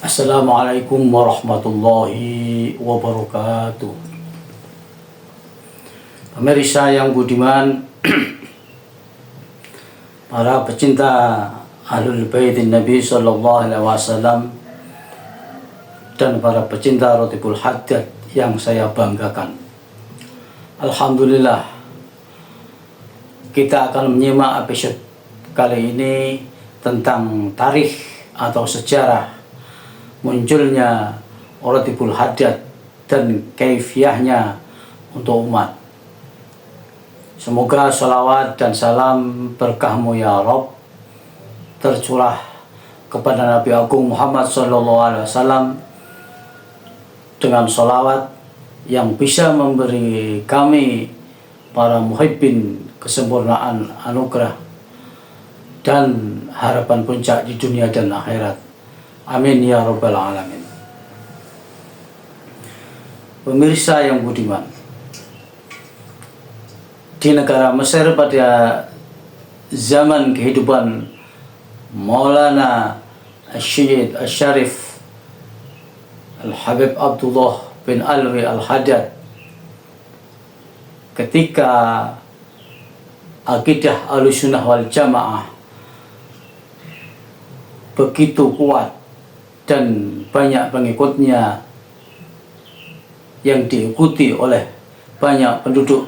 Assalamualaikum warahmatullahi wabarakatuh. Pemirsa yang budiman, para pecinta Ahlul Bait Nabi sallallahu alaihi wasallam dan para pecinta Ratibul Haddad yang saya banggakan. Alhamdulillah, kita akan menyimak episode kali ini tentang tarikh atau sejarah munculnya Ratibul Haddad dan kaifiahnya untuk umat. Semoga salawat dan salam berkahmu ya Rabb tercurah kepada Nabi Agung Muhammad SAW dengan salawat yang bisa memberi kami para muhibbin kesempurnaan anugerah dan harapan puncak di dunia dan akhirat. Amin ya Rabbal Alamin. Pemirsa yang budiman, di negara Mesir pada zaman kehidupan Maulana Syed Al-Syarif Al-Habib Abdullah bin Alwi Al-Haddad, ketika akidah Ahlussunnah wal Jamaah begitu kuat dan banyak pengikutnya yang diikuti oleh banyak penduduk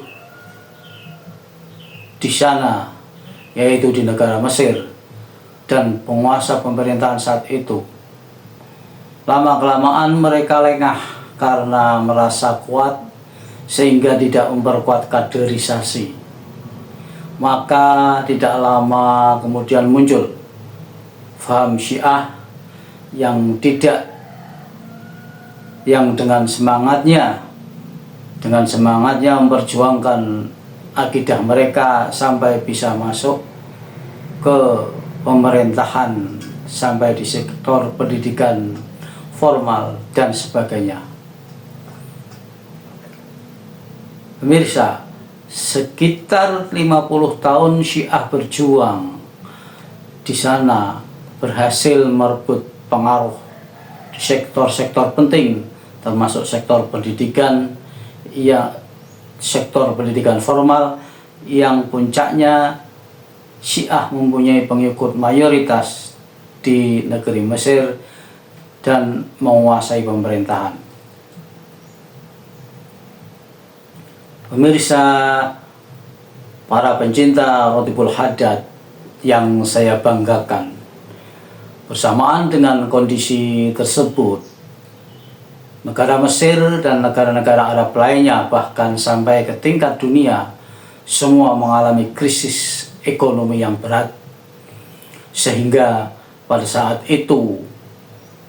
di sana, yaitu di negara Mesir dan penguasa pemerintahan saat itu. Lama-kelamaan mereka lengah karena merasa kuat sehingga tidak memperkuat kaderisasi. Maka tidak lama kemudian muncul faham Syiah yang dengan semangatnya memperjuangkan akidah mereka sampai bisa masuk ke pemerintahan, sampai di sektor pendidikan formal dan sebagainya. Pemirsa, sekitar 50 tahun Syiah berjuang di sana, berhasil merebut pengaruh di sektor-sektor penting, termasuk sektor pendidikan, sektor pendidikan formal yang puncaknya Syiah mempunyai pengikut mayoritas di negeri Mesir dan menguasai pemerintahan. Pemirsa, para pencinta Ratibul Haddad yang saya banggakan, bersamaan dengan kondisi tersebut, negara Mesir dan negara-negara Arab lainnya, bahkan sampai ke tingkat dunia, semua mengalami krisis ekonomi yang berat. Sehingga pada saat itu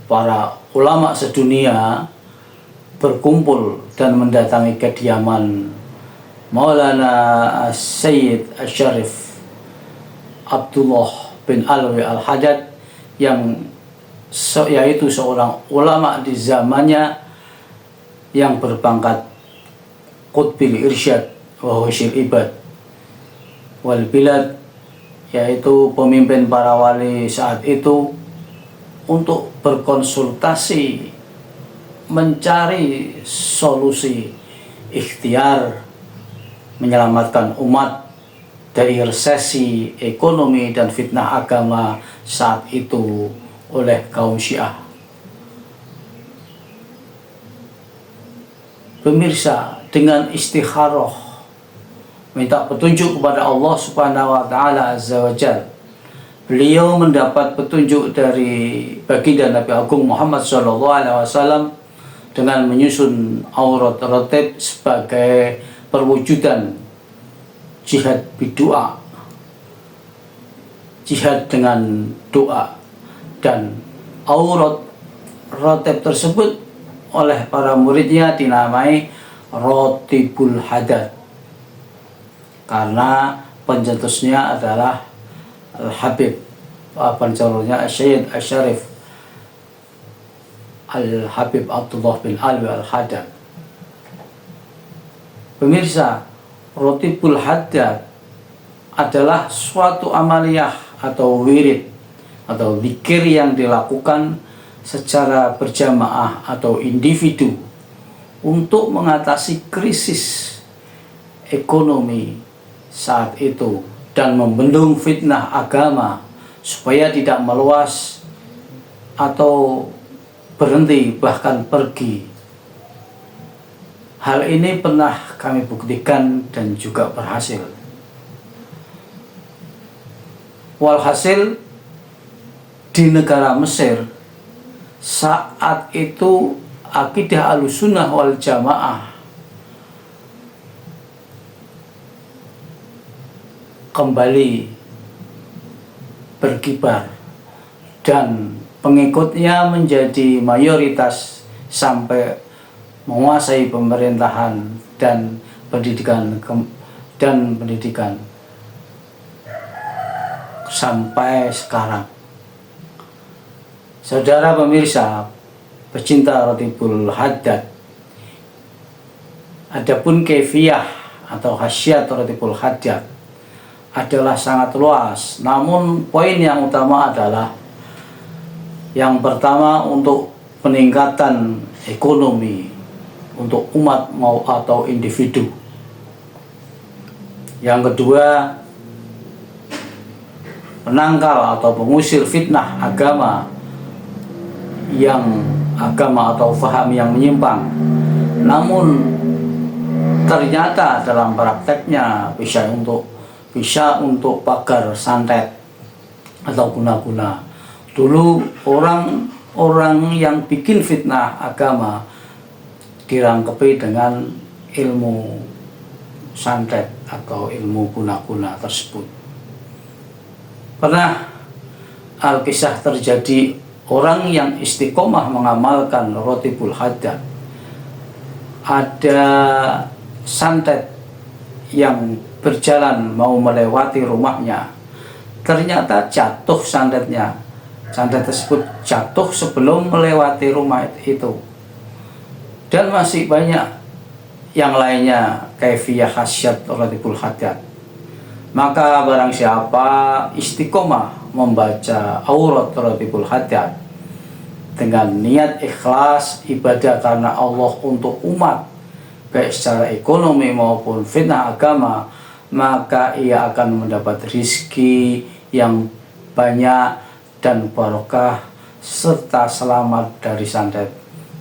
para ulama sedunia berkumpul dan mendatangi kediaman Maulana Syed Al-Syarif Abdullah bin Alwi Al-Haddad, yaitu seorang ulama di zamannya yang berpangkat Qutbil Irsyad wa Husyil Ibad wal Bilad, yaitu pemimpin para wali saat itu, untuk berkonsultasi mencari solusi ikhtiar menyelamatkan umat dari resesi ekonomi dan fitnah agama saat itu oleh kaum Syiah. Pemirsa, dengan istikharah minta petunjuk kepada Allah Subhanahu wa taala Azza wa Jalla, beliau mendapat petunjuk dari baginda Nabi Agung Muhammad SAW dengan menyusun aurat ratib sebagai perwujudan jihad bidu'a, jihad dengan doa. Dan aurat ratib tersebut oleh para muridnya dinamai Ratibul Haddad karena pencetusnya adalah Al-Habib, pencetusnya Syed Al-Syarif Al-Habib Abdullah bin Alwi Al-Haddad. Pemirsa, Ratibul Haddad adalah suatu amaliyah atau wirid atau zikir yang dilakukan secara berjamaah atau individu untuk mengatasi krisis ekonomi saat itu dan membendung fitnah agama supaya tidak meluas atau berhenti bahkan pergi. Hal ini pernah kami buktikan dan juga berhasil. Walhasil di negara Mesir saat itu akidah Ahlussunnah wal Jamaah kembali berkibar dan pengikutnya menjadi mayoritas sampai menguasai pemerintahan dan pendidikan sampai sekarang. Saudara pemirsa, pecinta Ratibul Haddad, adapun kefiah atau khasiat Ratibul Haddad adalah sangat luas. Namun poin yang utama adalah yang pertama untuk peningkatan ekonomi untuk umat mau atau individu. Yang kedua, menangkal atau mengusir fitnah agama atau faham yang menyimpang. Namun ternyata dalam prakteknya bisa untuk pagar santet atau guna-guna. Dulu orang yang bikin fitnah agama dirangkepi dengan ilmu santet atau ilmu guna-guna tersebut. Pernah Alkisah terjadi orang yang istiqomah mengamalkan Ratibul Haddad. Ada santet yang berjalan mau melewati rumahnya, ternyata jatuh santetnya. Santet tersebut jatuh sebelum melewati rumah itu. Dan masih banyak yang lainnya kaifiyah khasiat Ratibul Haddad. Maka barang siapa istiqomah membaca aurat Ratibul Haddad dengan niat ikhlas ibadah karena Allah untuk umat, baik secara ekonomi maupun fitnah agama, maka ia akan mendapat rizki yang banyak dan barokah serta selamat dari santet.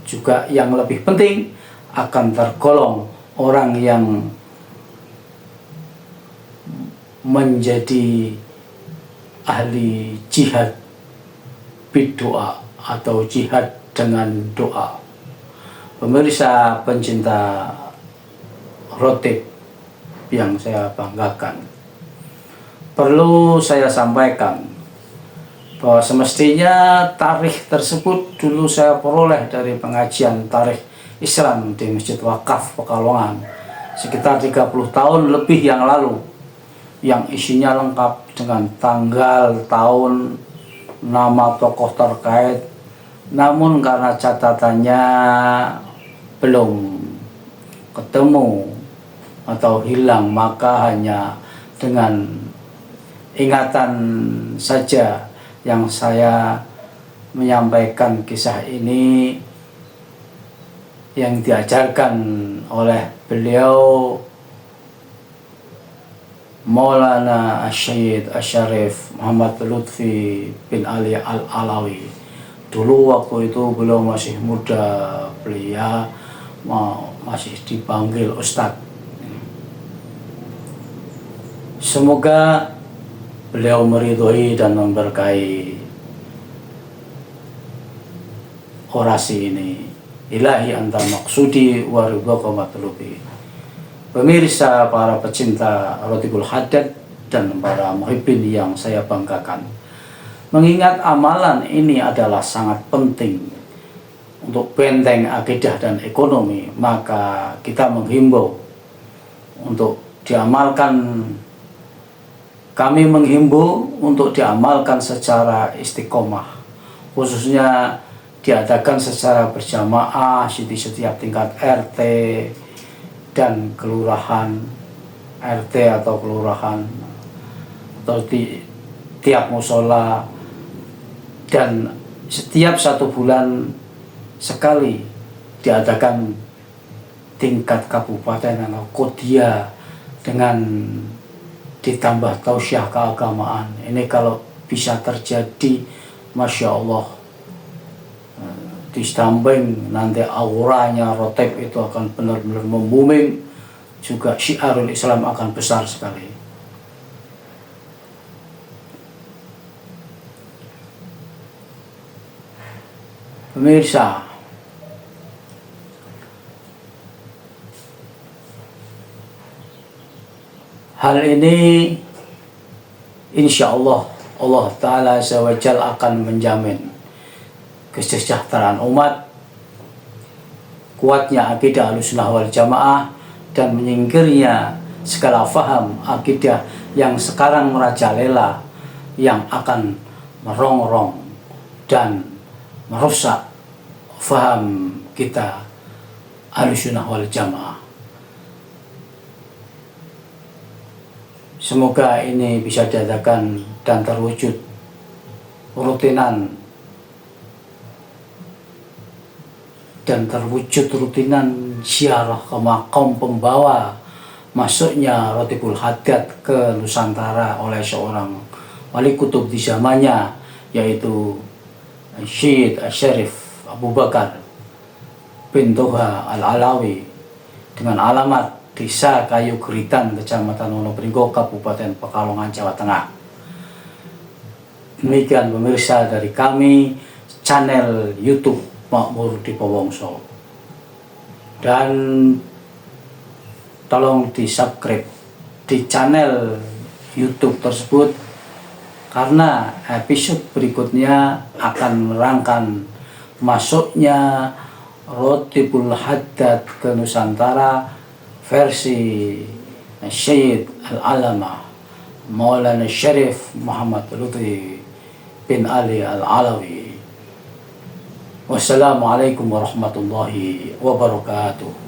Juga yang lebih penting, akan tergolong orang yang menjadi ahli jihad bidoa atau jihad dengan doa. Pemirsa pencinta Ratib yang saya banggakan, perlu saya sampaikan bahwa semestinya tarikh tersebut dulu saya peroleh dari pengajian tarikh Islam di Masjid Wakaf Pekalongan sekitar 30 tahun lebih yang lalu, yang isinya lengkap dengan tanggal, tahun, nama tokoh terkait. Namun karena catatannya belum ketemu atau hilang, maka hanya dengan ingatan saja yang saya menyampaikan kisah ini yang diajarkan oleh beliau Maulana Syed Asyarif Muhammad Lutfi bin Ali Al-Alawi. Dulu waktu itu beliau masih muda, beliau masih dipanggil Ustadz. Semoga beliau meridhoi dan memberkahi orasi ini. Ilahi anta maksudi wa ridhaka matlubi. Pemirsa, para pecinta Ratibul Haddad dan para muhibbin yang saya banggakan, mengingat amalan ini adalah sangat penting untuk benteng akidah dan ekonomi, maka kita menghimbau untuk diamalkan. Kami menghimbau untuk diamalkan secara istiqomah, khususnya diadakan secara berjamaah di setiap tingkat RT dan kelurahan, RT atau kelurahan, atau di tiap musola, dan setiap 1 bulan sekali diadakan tingkat kabupaten atau kodia dengan ditambah tausiah keagamaan. Ini kalau bisa terjadi, Masya Allah, di samping nanti auranya Rotib itu akan benar-benar membuming, juga syiarul Islam akan besar sekali. Pemirsa, hal ini insya Allah Allah Ta'ala Azza wa Jalla akan menjamin kesejahteraan umat, kuatnya akidah Ahlussunnah wal Jamaah, dan menyingkirnya segala faham akidah yang sekarang merajalela, yang akan merongrong dan merusak faham kita Ahlussunnah wal Jamaah. Semoga ini bisa diadakan dan terwujud rutinan ziarah ke makam pembawa masuknya Rotibul Haddad ke Nusantara oleh seorang wali kutub di zamannya, yaitu Syed Syarif Abu Bakar bin Toha Al-Alawi, dengan alamat Desa Kayu Geritan, Kecamatan Wonopringgo, Kabupaten Pekalongan, Jawa Tengah. Demikian pemirsa dari kami, channel YouTube Makmur Dipowongso. Dan tolong di subscribe di channel YouTube tersebut, karena episode berikutnya akan menerangkan masuknya Rotibul Haddad ke Nusantara versi Syed Al-Alamah Maulana Syarif Muhammad Lutfi bin Ali Al-Alawi. Wassalamualaikum warahmatullahi wabarakatuh.